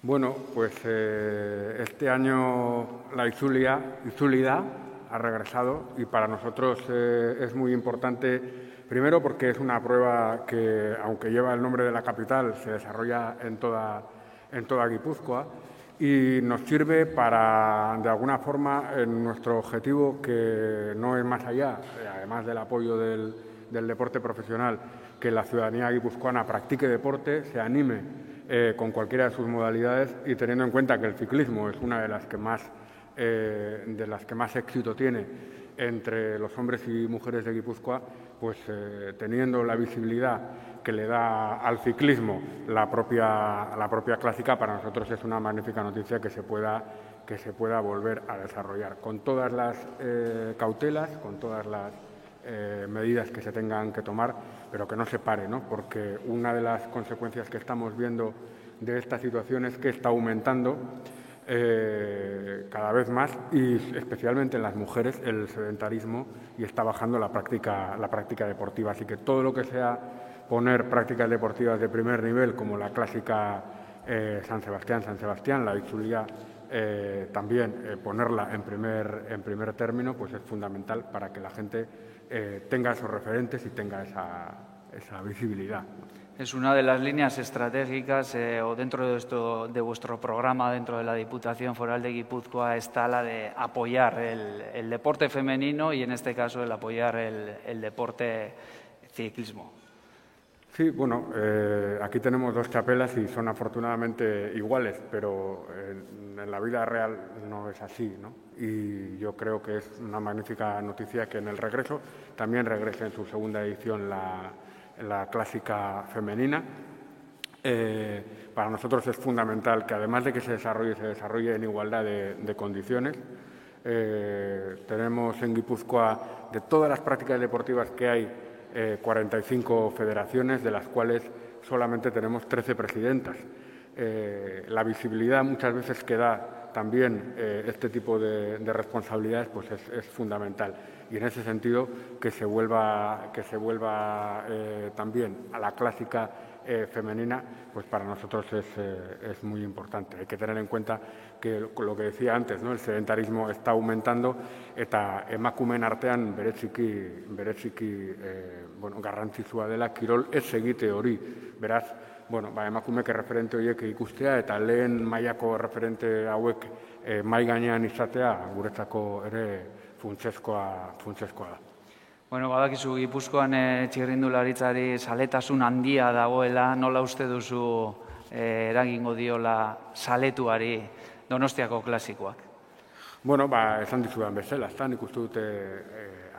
Speaker 6: Bueno, pues este año la Itzulida ha regresado y para nosotros es muy importante, primero porque es una prueba que, aunque lleva el nombre de la capital, se desarrolla en toda Guipúzcoa y nos sirve para, de alguna forma, en nuestro objetivo, que no es más allá, además del apoyo del deporte profesional, que la ciudadanía guipuzcoana practique deporte, se anime con cualquiera de sus modalidades y teniendo en cuenta que el ciclismo es una de las que más éxito tiene entre los hombres y mujeres de Guipúzcoa, pues teniendo la visibilidad que le da al ciclismo la propia clásica, para nosotros es una magnífica noticia que se pueda volver a desarrollar con todas las cautelas, con todas las medidas que se tengan que tomar, pero que no se pare, ¿no? Porque una de las consecuencias que estamos viendo de esta situación es que está aumentando cada vez más, y especialmente en las mujeres, el sedentarismo, y está bajando la práctica deportiva. Así que todo lo que sea poner prácticas deportivas de primer nivel, como la clásica San Sebastián, la Itzulia, también ponerla en primer término, pues es fundamental para que la gente tenga esos referentes y tenga esa visibilidad.
Speaker 1: Es una de las líneas estratégicas o dentro de vuestro programa, dentro de la Diputación Foral de Guipúzcoa, está la de apoyar el deporte femenino y en este caso el apoyar el deporte ciclismo.
Speaker 6: Sí, bueno, aquí tenemos dos chapelas y son afortunadamente iguales, pero en la vida real no es así, ¿no? Y yo creo que es una magnífica noticia que en el regreso también regrese en su segunda edición la clásica femenina. Para nosotros es fundamental que, además de que se desarrolle en igualdad de condiciones. Tenemos en Guipúzcoa, de todas las prácticas deportivas que hay, 45 federaciones, de las cuales solamente tenemos 13 presidentas. La visibilidad muchas veces que da también este tipo de responsabilidades, pues es fundamental. Y en ese sentido, que se vuelva también a la clásica femenina, pues para nosotros es muy importante. Hay que tener en cuenta que lo que decía antes, ¿no? El sedentarismo está aumentando eta emakumeen artean bereziki garrantzitsua dela kirol ez egite hori. Beraz, emakumeek referente horiek ikustea eta lehen mailako referente hauek mahai gainean izatea guretzako ere funtsezkoa da.
Speaker 1: Badakizu Gipuzkoan txirrindularitzari zaletasun handia dagoela, nola uste duzu eragingo diola zaletuari Donostiako klasikoak?
Speaker 6: Bueno, esan dizudan bezala, nik uste dut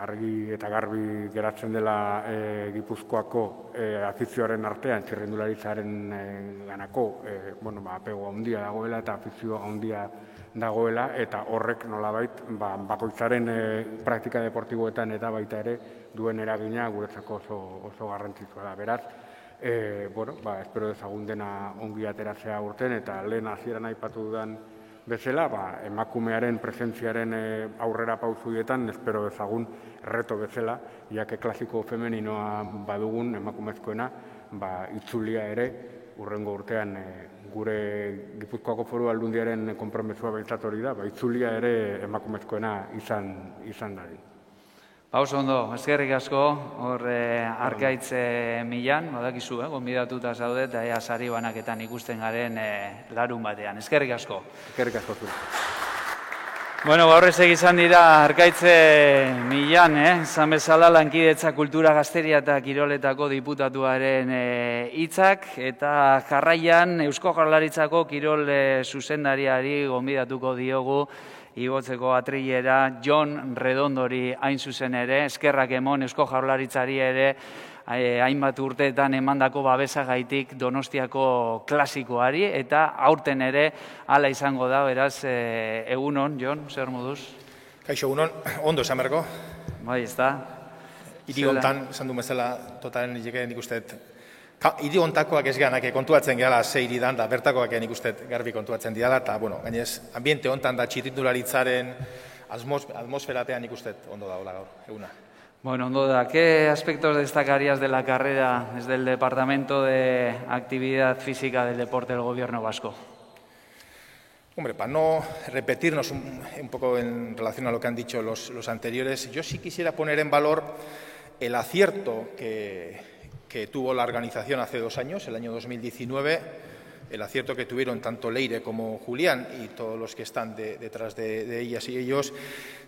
Speaker 6: argi eta garbi geratzen dela Gipuzkoako afizioaren artean, txirrindularitzaren ganako apego handia dagoela eta afizio handia dagoela, eta horrek nolabait bakoitzaren praktika deportiboetan eta baita ere duen eragina guretzako oso garrantzitsua da. Beraz, espero dezagun dena ongi ateratzea urten, eta lehen hasieran aipatu dudan bezala, emakumearen presentziaren aurrera pausuietan, espero dezagun reto bezala, jake klasiko femeninoa badugun emakumezkoena, itzulia ere, urrengo urtean gure Gipuzkoako Foru Aldundiaren konpromesua behintzat hori da, itzulia ere emakumezkoena izan dadin.
Speaker 1: Oso ondo, eskerrik asko, hor Arkaitz Milan, badakizu, gonbidatuta zaude, eta ea sari banaketan ikusten garen larun batean. Eskerrik asko.
Speaker 6: Eskerrik asko zure.
Speaker 1: Bueno, horrez egizan dira Arkaitz Milan, zan bezala lankidetza kultura gazteria eta kiroletako diputatuaren hitzak, eta jarraian Eusko Jaurlaritzako kirol zuzendariari gonbidatuko diogu igotzeko atrilera Jon Redondori hain zuzen ere, eskerrak emon Eusko Jaurlaritzari ere hainbat urteetan emandako babesagaitik Donostiako klasikoari, eta aurten ere hala izango da, beraz, egunon, Jon, zer moduz?
Speaker 7: Kaixo, egunon, ondo esan berko.
Speaker 1: Bai, ez da.
Speaker 7: Hiri hontan, esan du bezala, totalen nik uste, hiri hontakoak ez geanak kontuatzen gehala ze hiri dan, da bertakoak nik uste garbi kontuatzen diala, eta, gainez, ambiente hontan da txirrindularitzaren atmosferapean nik uste ondo da hola gaur, eguna.
Speaker 1: Bueno, ondo da. ¿Qué aspectos destacarías de la carrera desde el Departamento de Actividad Física del Deporte del Gobierno Vasco?
Speaker 7: Hombre, para no repetirnos un poco en relación a lo que han dicho los anteriores, yo sí quisiera poner en valor el acierto que tuvo la organización hace 2 años, el año 2019, el acierto que tuvieron tanto Leire como Julián y todos los que están detrás de ellas y ellos,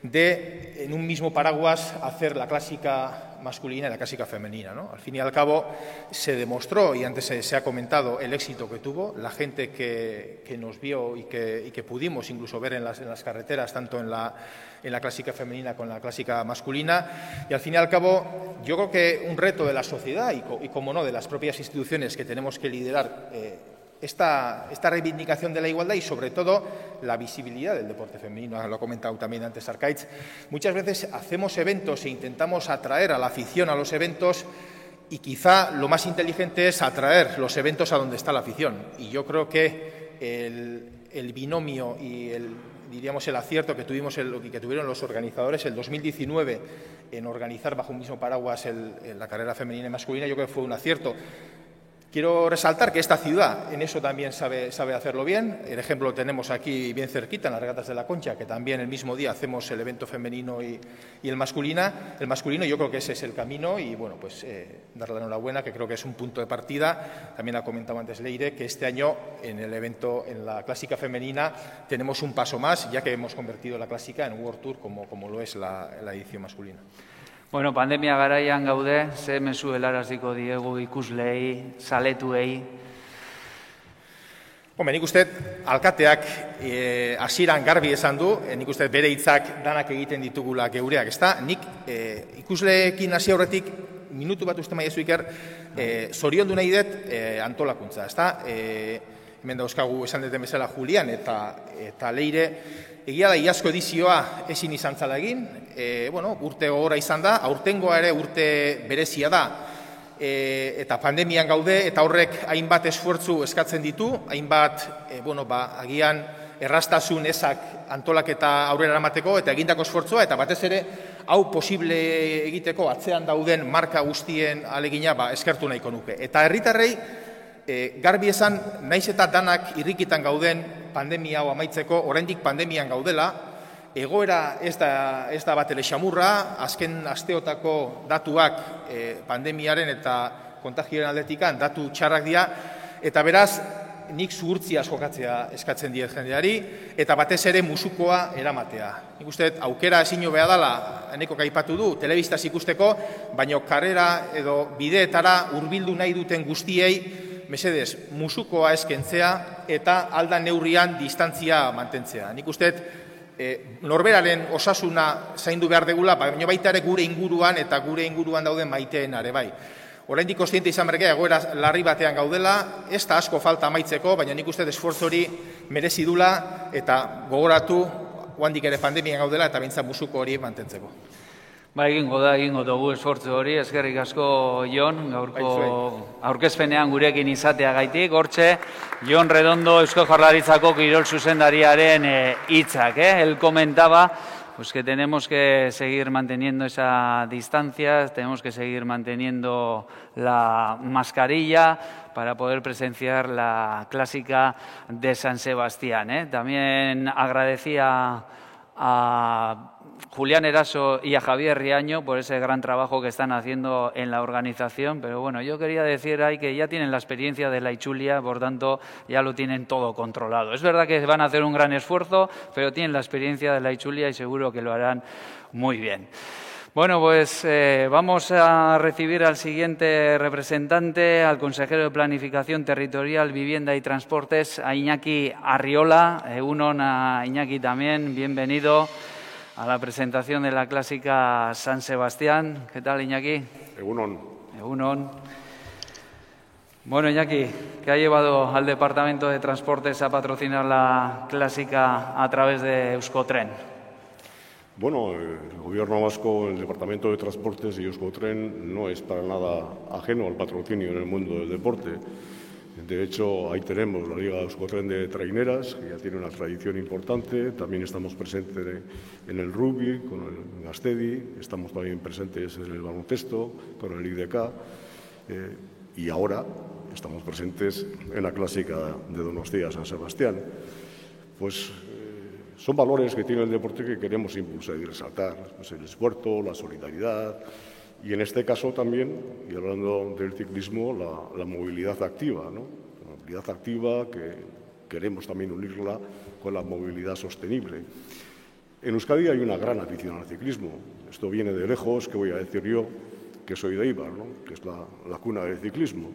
Speaker 7: de en un mismo paraguas hacer la clásica masculina y la clásica femenina, ¿no? Al fin y al cabo se demostró, y antes se ha comentado, el éxito que tuvo, la gente que nos vio y que pudimos incluso ver en las carreteras, tanto en la clásica femenina como en la clásica masculina, y al fin y al cabo yo creo que un reto de la sociedad y como no, de las propias instituciones que tenemos que liderar esta reivindicación de la igualdad y, sobre todo, la visibilidad del deporte femenino, lo ha comentado también antes Arkaitz. Muchas veces hacemos eventos e intentamos atraer a la afición a los eventos y quizá lo más inteligente es atraer los eventos a donde está la afición. Y yo creo que el binomio y el acierto que tuvieron los organizadores el 2019 en organizar bajo un mismo paraguas la carrera femenina y masculina, yo creo que fue un acierto. Quiero resaltar que esta ciudad en eso también sabe hacerlo bien. El ejemplo lo tenemos aquí bien cerquita, en las Regatas de la Concha, que también el mismo día hacemos el evento femenino y el masculino. Yo creo que ese es el camino y, bueno, pues darle la enhorabuena, que creo que es un punto de partida. También ha comentado antes Leire que este año en el evento, en la clásica femenina, tenemos un paso más, ya que hemos convertido la clásica en World Tour como lo es la edición masculina.
Speaker 1: Bueno, pandemia garaian gaude, ze mezu helaraziko diegu ikuslei, zaletuei?
Speaker 7: Nik uste, alkateak hasieran garbi esan du, nik uste bere hitzak danak egiten ditugula geureak, ezta? Nik ikusleekin hasi aurretik, minutu bat uste maiezu Iker, zoriondu nahi dut antolakuntza, ezta? Hemen dauzkagu esan duten bezala Julián eta Leire, egia da iazko edizioa ezin izan zala egin, urte gogorra izan da, aurtengoa ere urte berezia da, eta pandemian gaude, eta horrek hainbat esfuertzu eskatzen ditu, hainbat, agian errastasun ezak antolaketa aurrera eramateko, eta egindako esfuertzua, eta batez ere, hau posible egiteko atzean dauden marka guztien alegina eskertu nahiko nuke. Eta herritarrei, garbi esan, naiz eta danak irrikitan gauden pandemia hau amaitzeko, oraindik pandemian gaudela, egoera ez da bat ere xamurra, azken asteotako datuak pandemiaren eta kontagioaren aldetikan datu txarrak dira, eta beraz, nik zuhurtzia jokatzea eskatzen diet jendeari, eta batez ere musukoa eramatea. Nik uste, aukera ezin hobea dela, eneko kaipatu du, telebistaz ikusteko, baina karrera edo bideetara hurbildu nahi duten guztiei, mesedez, musukoa eskentzea eta aldan neurrian distantzia mantentzea. Nik uste, norberaren osasuna zaindu behar degula, baina baita ere gure inguruan eta gure inguruan dauden maiteen are bai. Oraindik kontziente izan berke egoera larri batean gaudela, ez da asko falta amaitzeko, baina nik uste esfortzu hori merezi dula eta gogoratu oandik ere pandemia gaudela eta behintzat musuko hori mantentzeko.
Speaker 1: Ba, egingo dugu esfortzu hori, eskerrik asko Jon, gaurko aurkezpenean gurekin izateagaitik. Hortxe, Jon Redondo, Eusko Jaurlaritzako kirol zuzendariaren hitzak. Él comentaba pues que tenemos que seguir manteniendo esa distancia, tenemos que seguir manteniendo la mascarilla para poder presenciar la clásica de San Sebastián. También agradecía a Julián Eraso y a Javier Riaño por ese gran trabajo que están haciendo en la organización, pero bueno, yo quería decir ahí que ya tienen la experiencia de la Itzulia, por tanto ya lo tienen todo controlado. Es verdad que van a hacer un gran esfuerzo, pero tienen la experiencia de la Itzulia y seguro que lo harán muy bien. Bueno, pues vamos a recibir al siguiente representante, al consejero de Planificación Territorial, Vivienda y Transportes, a Iñaki Arriola. Egunon a Iñaki también, bienvenido a la presentación de la clásica San Sebastián. ¿Qué tal, Iñaki?
Speaker 8: Egunon.
Speaker 1: Egunon. Bueno, Iñaki, ¿qué ha llevado al Departamento de Transportes a patrocinar la clásica a través de Euskotren?
Speaker 8: Bueno, el Gobierno vasco, el Departamento de Transportes y Euskotren no es para nada ajeno al patrocinio en el mundo del deporte. De hecho, ahí tenemos la Liga Euskotren de Traineras, que ya tiene una tradición importante. También estamos presentes en el rugby, con el Gastedi. Estamos también presentes en el baloncesto, con el IDK. Y ahora estamos presentes en la clásica de Donostia San Sebastián. Pues son valores que tiene el deporte que queremos impulsar y resaltar. Pues el esfuerzo, la solidaridad y en este caso también, y hablando del ciclismo, la movilidad activa, ¿no? La movilidad activa que queremos también unirla con la movilidad sostenible. En Euskadi hay una gran afición al ciclismo. Esto viene de lejos, que voy a decir yo, que soy de Eibar, ¿no? Que es la cuna del ciclismo.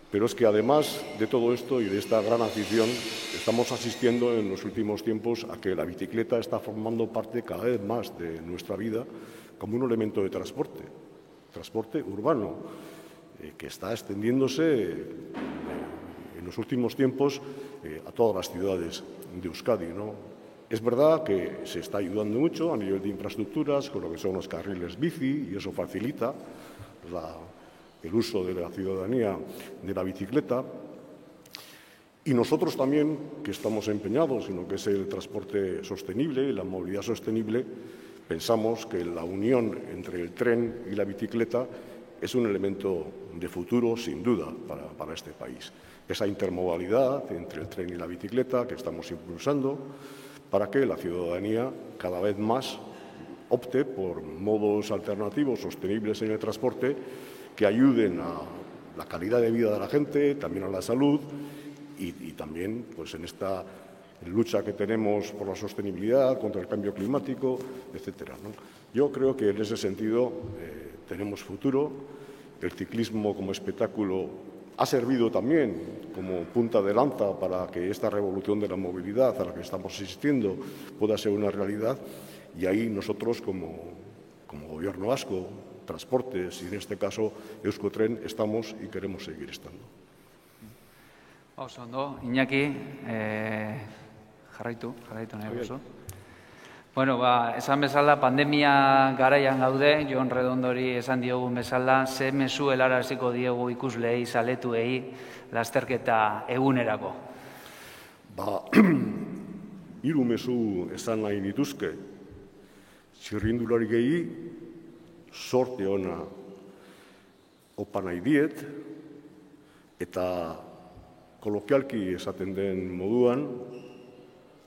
Speaker 8: Pero es que además de todo esto y de esta gran afición, estamos asistiendo en los últimos tiempos a que la bicicleta está formando parte cada vez más de nuestra vida como un elemento de transporte urbano, que está extendiéndose en los últimos tiempos a todas las ciudades de Euskadi, ¿no? Es verdad que se está ayudando mucho a nivel de infraestructuras con lo que son los carriles bici y eso facilita el uso de la ciudadanía de la bicicleta. Y nosotros también, que estamos empeñados en lo que es el transporte sostenible y la movilidad sostenible, pensamos que la unión entre el tren y la bicicleta es un elemento de futuro, sin duda, para este país. Esa intermodalidad entre el tren y la bicicleta que estamos impulsando para que la ciudadanía cada vez más opte por modos alternativos sostenibles en el transporte que ayuden a la calidad de vida de la gente, también a la salud y también pues, en esta lucha que tenemos por la sostenibilidad, contra el cambio climático, etcétera, ¿no? Yo creo que en ese sentido tenemos futuro. El ciclismo como espectáculo ha servido también como punta de lanza para que esta revolución de la movilidad a la que estamos asistiendo pueda ser una realidad y ahí nosotros como Gobierno vasco, Transportes y en este caso Euskotren estamos y queremos seguir estando.
Speaker 1: Oso ondo, Iñaki, jarraitu nahi duzu. Bueno, esan bezala, pandemia garaian gaude, Jon Redondori esan diogun bezala, ze mezu helaraziko diegu ikusleei, zaletuei, lasterketa egunerako?
Speaker 8: Hiru mezu esan nahi nituzke, txirrindulari gehi, sorte ona opa nahi diet, eta kolokialki esaten den moduan,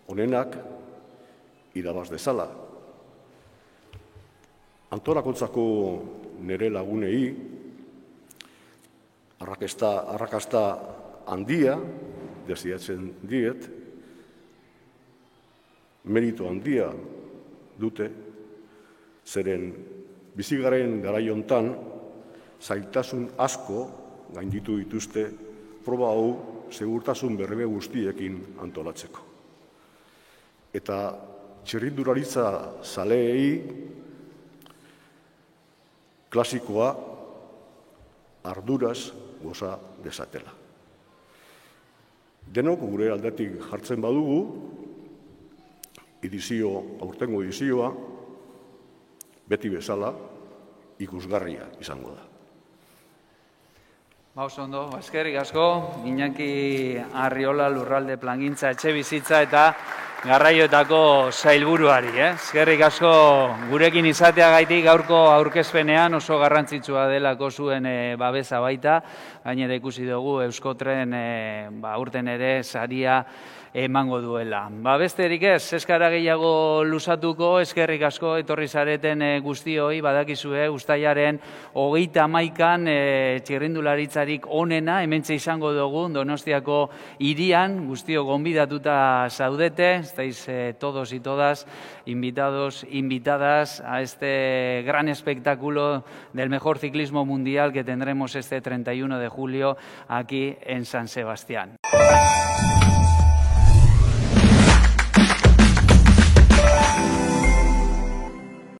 Speaker 8: onenak irabaz dezala. Antolakuntzako nire lagunei arrakasta handia desiatzen diet, merito handia dute, zeren bizigaren garaiontan zailtasun asko gainditu dituzte proba hau segurtasun berme guztiekin antolatzeko. Eta txirrindularitza zaleei klasikoa arduraz goza dezatela. Denok gure aldetik jartzen badugu, aurtengo edizioa, beti bezala, ikusgarria izango da.
Speaker 1: Oso ondo, eskerrik asko, Iñaki Arriola lurralde plangintza etxebizitza eta garraioetako sailburuari. Eskerrik asko gurekin izateagaitik gaurko aurkezpenean oso garrantzitsua delako zuen babesa baita. Gainera ikusi dugu Euskotren aurten ere saria emango duela. Besterik ez, eskara gehiago luzatuko, eskerrik asko etorri zareten guztioi, badakizue, uztailaren 31an txirrindularitzarik onena, hementxe izango dugu, Donostiako hirian, guztio gonbidatuta zaudete, estáis todos y todas invitados, invitadas a este gran espectáculo del mejor ciclismo mundial que tendremos este 31 de julio aquí en San Sebastián.